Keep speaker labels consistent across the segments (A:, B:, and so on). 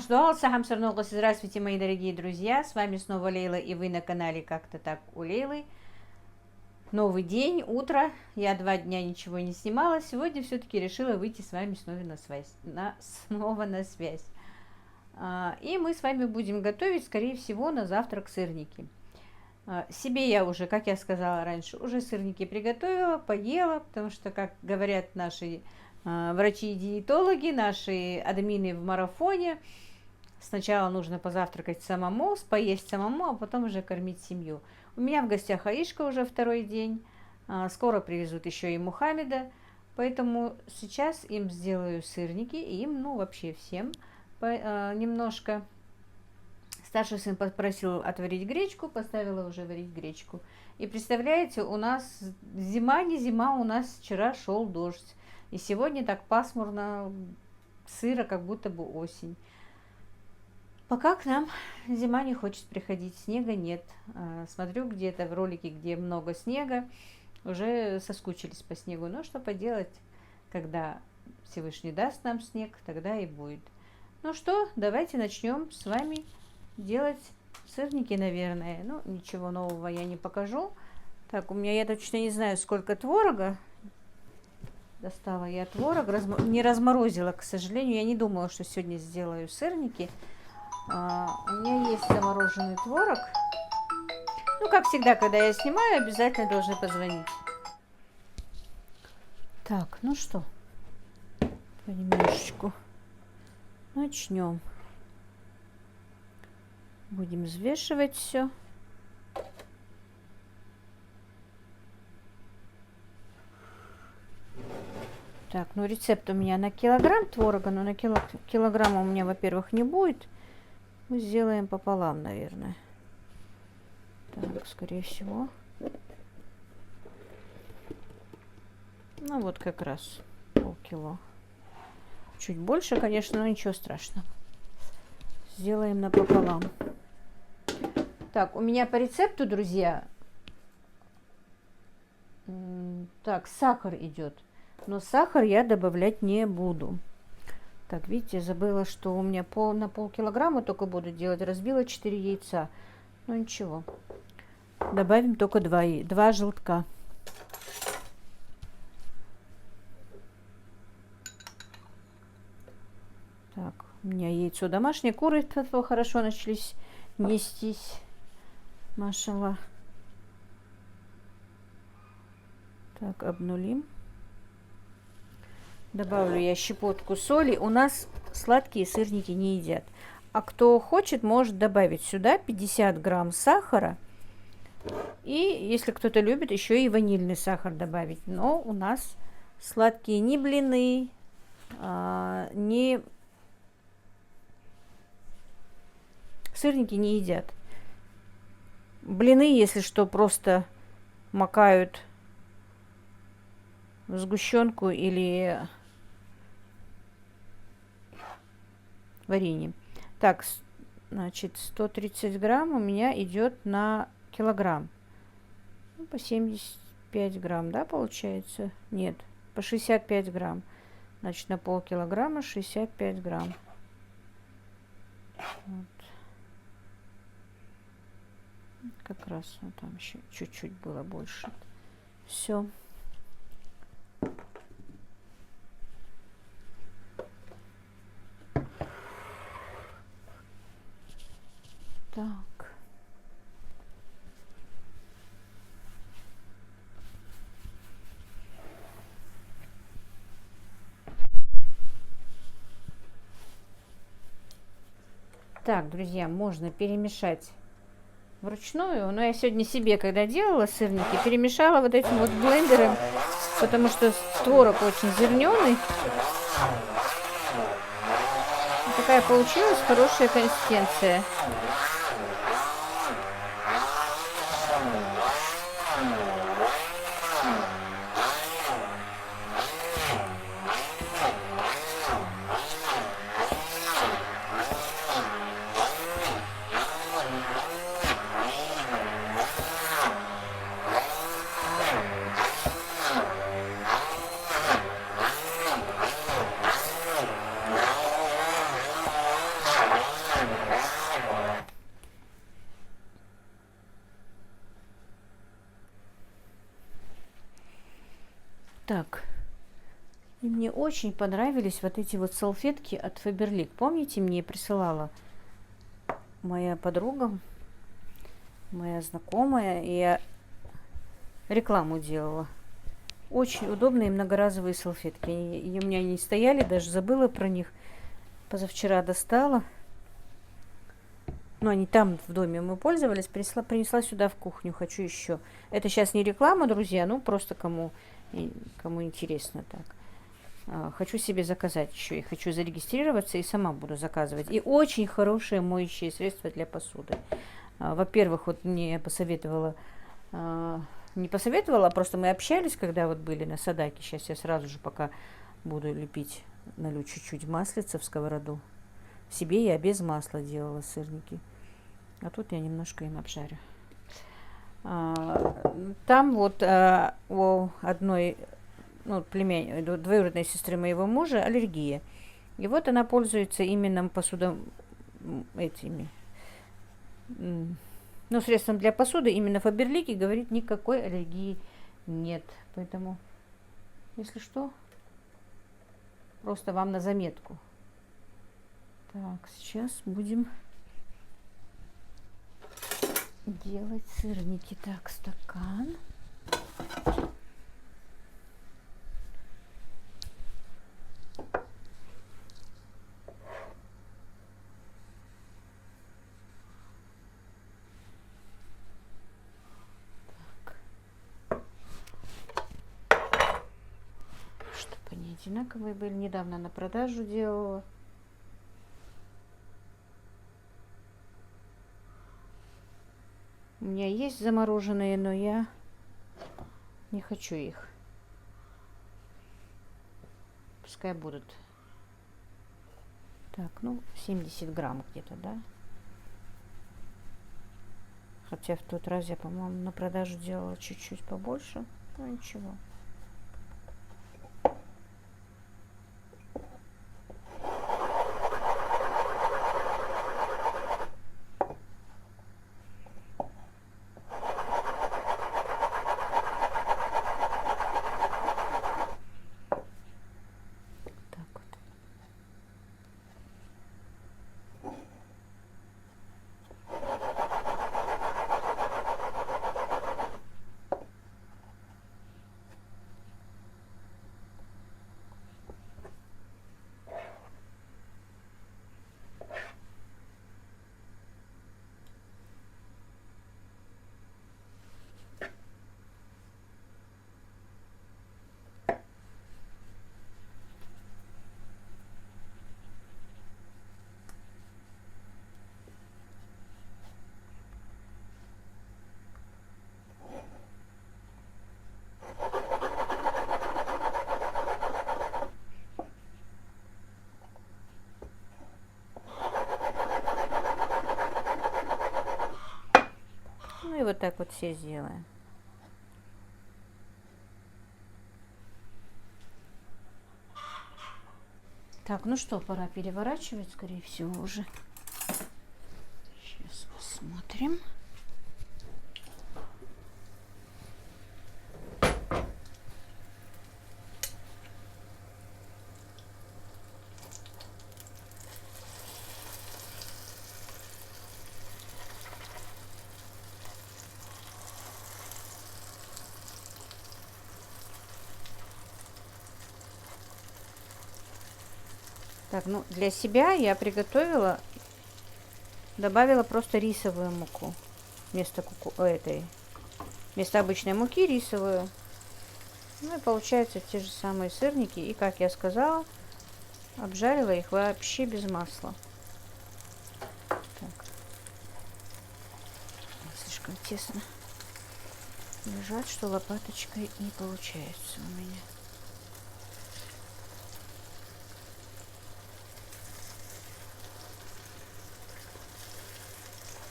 A: Здравствуйте, мои дорогие друзья, с вами снова Лейла, и вы на канале Как-то так у Лейлы. Новый день, утро, я 2 дня ничего не снимала, сегодня все-таки решила выйти с вами снова на связь. И мы с вами будем готовить, скорее всего, на завтрак сырники. Себе я уже, как я сказала раньше, уже сырники приготовила, поела, потому что, как говорят наши врачи и диетологи, наши админы в марафоне, сначала нужно позавтракать самому, поесть самому, а потом уже кормить семью. У меня в гостях Аишка уже 2-й день, скоро привезут еще и Мухаммеда, поэтому сейчас им сделаю сырники, и им, вообще всем немножко. Старший сын попросил отварить гречку, поставила уже варить гречку. И представляете, у нас зима, не зима, у нас вчера шел дождь. И сегодня так пасмурно, сыро, как будто бы осень. Пока к нам зима не хочет приходить, снега нет. Смотрю где-то в ролике, где много снега, уже соскучились по снегу. Но что поделать, когда Всевышний даст нам снег, тогда и будет. Ну что, давайте начнем с вами делать сырники, наверное. Ничего нового я не покажу. Так, у меня, я точно не знаю, сколько творога. Достала я творог, не разморозила, к сожалению. Я не думала, что сегодня сделаю сырники. У меня есть замороженный творог. Как всегда, когда я снимаю, обязательно должны позвонить. Так, ну что, понемножечку начнем. Будем взвешивать все. Так, рецепт у меня на килограмм творога, но на килограмма у меня, во-первых, не будет. Мы сделаем пополам, наверное. Так, скорее всего. Вот как раз полкило. Чуть больше, конечно, но ничего страшного. Сделаем напополам. Так, у меня по рецепту, друзья, так, сахар идет. Но сахар я добавлять не буду. Так, видите, забыла, что у меня на полкилограмма только буду делать. Разбила 4 яйца. Ничего. Добавим только 2 желтка. Так, у меня яйцо домашнее. Куры хорошо начались нестись. Машаллах. Так, обнулим. Добавлю я щепотку соли. У нас сладкие сырники не едят. А кто хочет, может добавить сюда 50 грамм сахара. И если кто-то любит, еще и ванильный сахар добавить. Но у нас сладкие ни блины, ни сырники не едят. Блины, если что, просто макают в сгущенку или варенье. Так, значит, 130 грамм у меня идет на килограмм. По 75 грамм, да, получается? Нет, по 65 грамм. Значит, на полкилограмма 65 грамм. Вот. Как раз там еще чуть-чуть было больше. Все. Так. Так, друзья, можно перемешать вручную. Но я сегодня себе, когда делала сырники, перемешала вот этим вот блендером, потому что творог очень зерненый. Такая получилась хорошая консистенция. Так, и мне очень понравились вот эти вот салфетки от Faberlic. Помните, мне присылала моя подруга, моя знакомая, и я рекламу делала. Очень удобные многоразовые салфетки. И у меня не стояли, даже забыла про них. Позавчера достала. Ну, они там в доме мы пользовались. Принесла сюда в кухню. Хочу еще. Это сейчас не реклама, друзья. Ну, просто кому интересно так. Хочу себе заказать еще. И хочу зарегистрироваться и сама буду заказывать. И очень хорошие моющие средства для посуды. Во-первых, вот мне посоветовала... Не посоветовала, а просто мы общались, когда вот были на Садаке. Сейчас я сразу же, пока буду лепить, налью чуть-чуть маслица в сковороду. Себе я без масла делала сырники. А тут я немножко им обжарю. Там вот у одной, ну, двоюродной сестры моего мужа аллергия. И вот она пользуется именно этими, ну, средством для посуды, именно Faberlic, и говорит, никакой аллергии нет. Поэтому, если что, просто вам на заметку. Так, сейчас будем делать сырники. Так, стакан. Чтобы они одинаковые были. Недавно на продажу делала. У меня есть замороженные, но я не хочу их. Пускай будут. Так, ну, 70 грамм где-то, да? Хотя в тот раз я, по-моему, на продажу делала чуть-чуть побольше. Ну, ничего. Ну и вот так вот все сделаем. Так, ну что, пора переворачивать, скорее всего, уже. Сейчас посмотрим. Так, ну для себя я приготовила, добавила просто рисовую муку вместо вместо обычной муки рисовую. Ну и получаются те же самые сырники. И, как я сказала, обжарила их вообще без масла. Так. Слишком тесно лежат, что лопаточкой не получается у меня.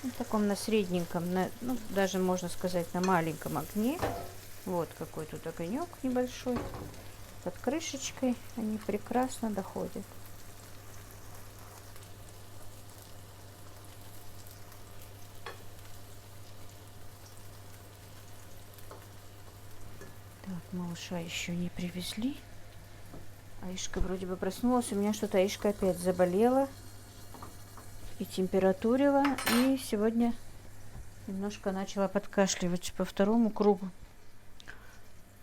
A: В таком на средненьком, ну, даже можно сказать на маленьком огне. Вот какой тут огонек небольшой. Под крышечкой они прекрасно доходят. Так, Малыша еще не привезли. Аишка вроде бы проснулась. У меня что-то Аишка опять заболела. И температурила. И сегодня немножко начала подкашливать по второму кругу.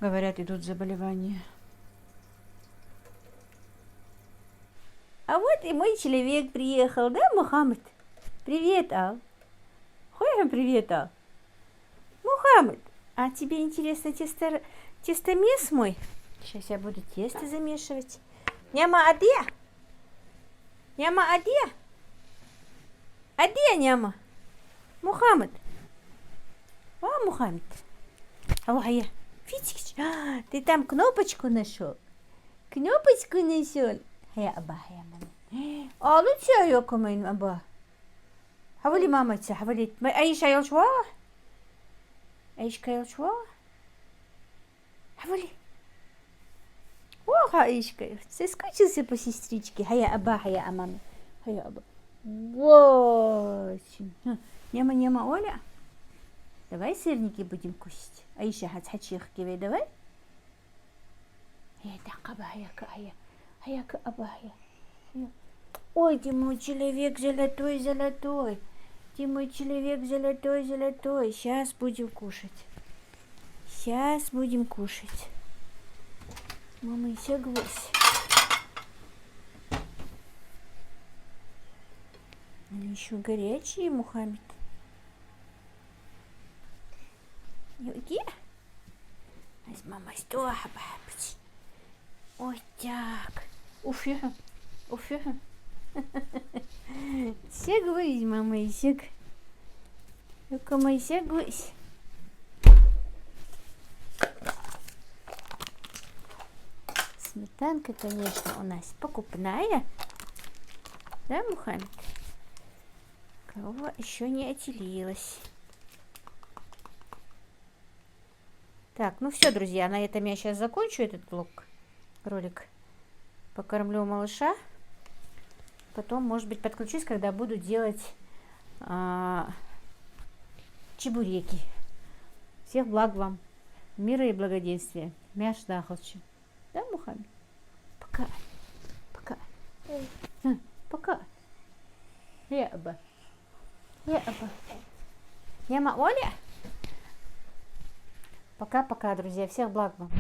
A: Говорят, идут заболевания. А вот и мой человек приехал, да, Мухаммед? Привет, Ал. Хуя, привет, Ал. Мухаммед, а тебе интересно тестомес мой? Сейчас я буду тесто замешивать. Няма адия? Няма адия? Адия няма? Мухаммед. А, Мухаммед. Аллахя. Фитич, ты там кнопочку нашел? Кнопочку нашел? Хая аба, хая мама. А лучше я кумайн аба. حولي مامتي حولي أي شيء شوا أي شيء شوا حولي واه أي شيء соскучился по сестричке хая аба хая амами хая аба очень нема Оля давай сырники будем кушать Аиша хачих кивей давай хая такаба хая аба хая ой, ты мой человек золотой. Ты мой человек золотой. Сейчас будем кушать. Мама, еще гвоздь. Они еще горячие, Мухаммед. Где? Мама, что? Ой, так. Уфя. Сек гвоздь, мама, и сек. Только мой сек гвоздь. Сметанка, конечно, у нас покупная. Да, Мухаммед? Корова еще не отелилась. Так, ну все, друзья, на этом я сейчас закончу этот ролик. Покормлю малыша. Потом, может быть, подключусь, когда буду делать чебуреки. Всех благ вам. Мира и благоденствия. Мяш дахалчи. Да, Мухаммед? Пока. Я аба. Яма Оля? Пока-пока, друзья. Всех благ вам.